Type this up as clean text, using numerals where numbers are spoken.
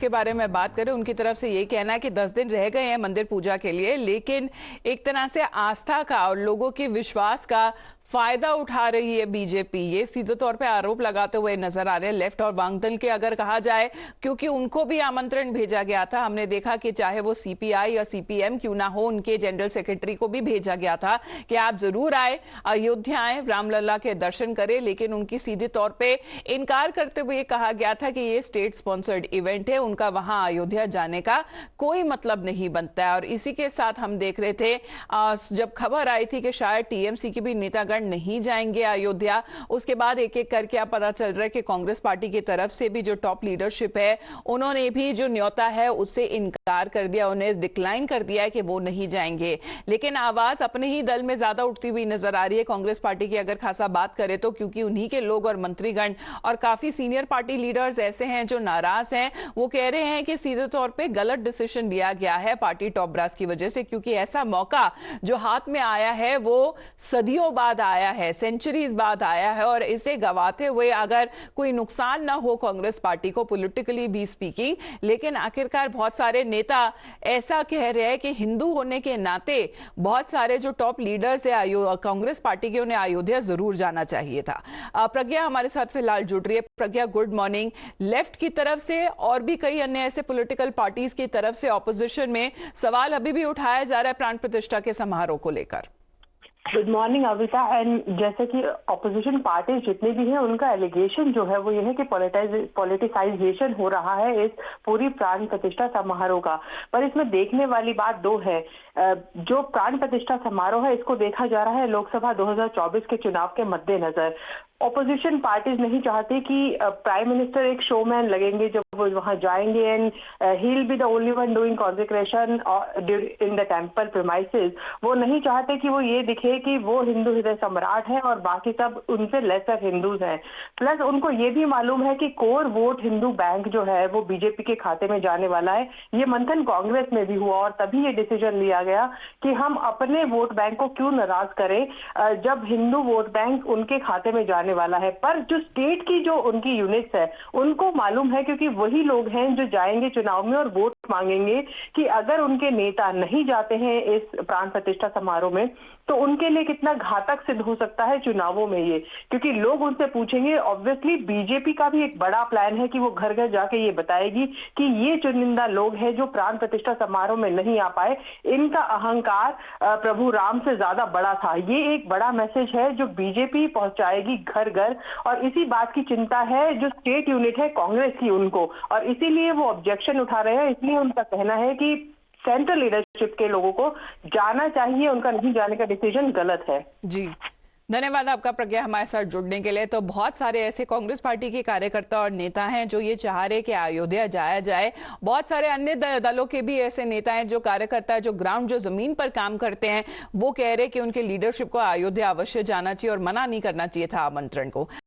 के बारे में बात करें, उनकी तरफ से ये कहना है कि 10 दिन रह गए हैं मंदिर पूजा के लिए, लेकिन एक तरह से आस्था का और लोगों के विश्वास का फायदा उठा रही है बीजेपी। ये सीधे तौर पे आरोप लगाते हुए नजर आ रहे हैं लेफ्ट और वामदल के, अगर कहा जाए, क्योंकि उनको भी आमंत्रण भेजा गया था। हमने देखा कि चाहे वो सीपीआई या सीपीएम क्यों ना हो, उनके जनरल सेक्रेटरी को भी भेजा गया था कि आप जरूर आए, अयोध्या आए, रामलला के दर्शन करें, लेकिन उनकी सीधे तौर पर इनकार करते हुए कहा गया था कि ये स्टेट स्पॉन्सर्ड इवेंट है, उनका वहां अयोध्या जाने का कोई मतलब नहीं बनता है। और इसी के साथ हम देख रहे थे जब खबर आई थी कि शायद टीएमसी के भी नेतागण नहीं जाएंगे अयोध्या, उसके बाद एक एक करके अब पता चल रहा है कि कांग्रेस पार्टी की तरफ से भी जो टॉप लीडरशिप है उन्होंने भी जो न्योता है उससे इनकार कर दिया, उन्हें डिक्लाइन कर दिया है कि वो नहीं जाएंगे। लेकिन आवाज अपने ही दल में ज्यादा उठती हुई नजर आ रही है कांग्रेस पार्टी की, अगर खासा बात करें तो, क्योंकि उन्हीं के लोग और मंत्रीगण और काफी सीनियर पार्टी लीडर्स ऐसे हैं जो नाराज हैं। वो कह रहे हैं कि सीधे तौर पे गलत डिसीजन लिया गया है पार्टी टॉप ब्रास की वजह से, क्योंकि ऐसा मौका जो हाथ में आया है वो सदियों बाद आया है, सेंचुरीज बाद आया है, और इसे गवाते हुए अगर कोई नुकसान ना हो कांग्रेस पार्टी को पॉलिटिकली भी स्पीकिंग, लेकिन आखिरकार बहुत सारे नेता ऐसा कह रहे हैं कि हिंदू होने के नाते बहुत सारे जो टॉप लीडर्स है कांग्रेस पार्टी के, उन्हें अयोध्या जरूर जाना चाहिए था। प्रज्ञा हमारे साथ फिलहाल जुड़ रही है। प्रज्ञा, गुड मॉर्निंग। लेफ्ट की तरफ से और भी कई अन्य ऐसे पॉलिटिकल पार्टीज की तरफ से ऑपोजिशन में सवाल अभी भी उठाया जा रहा है प्राण प्रतिष्ठा के समारोह को लेकर। Good morning Avita. एंड जैसे कि ऑपोजिशन पार्टी जितने भी हैं उनका एलिगेशन जो है वो ये है कि पॉलिटिसाइजेशन हो रहा है इस पूरी प्राण प्रतिष्ठा समारोह का। पर इसमें देखने वाली बात दो है। जो प्राण प्रतिष्ठा समारोह है इसको देखा जा रहा है लोकसभा 2024 के चुनाव के मद्देनजर। ऑपोजिशन पार्टीज नहीं चाहती कि प्राइम मिनिस्टर एक शोमैन लगेंगे जब वो वहां जाएंगे, and he will be the only one doing consecration in the temple premises. वो नहीं चाहते कि वो ये दिखे कि वो हिंदू हृदय सम्राट है और बाकी सब उनसे लेसर हिंदूज हैं। प्लस उनको ये भी मालूम है कि कोर वोट हिंदू बैंक जो है वो बीजेपी के खाते में जाने वाला है। ये मंथन कांग्रेस में भी हुआ और तभी ये डिसीजन लिया गया कि हम अपने वोट बैंक को क्यों नाराज करें जब हिंदू वोट बैंक उनके खाते में जाने वाला है। पर जो स्टेट की जो उनकी यूनिट्स है उनको मालूम है, क्योंकि वही लोग हैं जो जाएंगे चुनाव में और वोट मांगेंगे, कि अगर उनके नेता नहीं जाते हैं इस प्राण प्रतिष्ठा समारोह में तो उनके लिए कितना घातक सिद्ध हो सकता है चुनावों में ये। क्योंकि लोग उनसे पूछेंगे। ऑब्वियसली बीजेपी का भी एक बड़ा प्लान है कि वो घर घर जाके ये बताएगी कि ये चुनिंदा लोग हैं जो प्राण प्रतिष्ठा समारोह में नहीं आ पाए, इनका अहंकार प्रभु राम से ज्यादा बड़ा था। ये एक बड़ा मैसेज है जो बीजेपी पहुंचाएगी घर घर, और इसी बात की चिंता है जो स्टेट यूनिट है कांग्रेस की उनको, और इसीलिए वो ऑब्जेक्शन उठा रहे हैं। इसलिए उनका कहना है कि सेंट्रल लीडरशिप के लोगों को जाना चाहिए, उनका नहीं जाने का डिसीजन गलत है। जी, धन्यवाद आपका प्रज्ञा हमारे साथ जुड़ने के लिए। तो बहुत सारे ऐसे कांग्रेस पार्टी के कार्यकर्ता और नेता हैं जो ये चाह रहे कि अयोध्या जाया जाए। बहुत सारे अन्य दलों के भी ऐसे नेता हैं, जो कार्यकर्ता है, जो ग्राउंड, जो जमीन पर काम करते हैं, वो कह रहे कि उनके लीडरशिप को अयोध्या अवश्य जाना चाहिए और मना नहीं करना चाहिए था आमंत्रण को।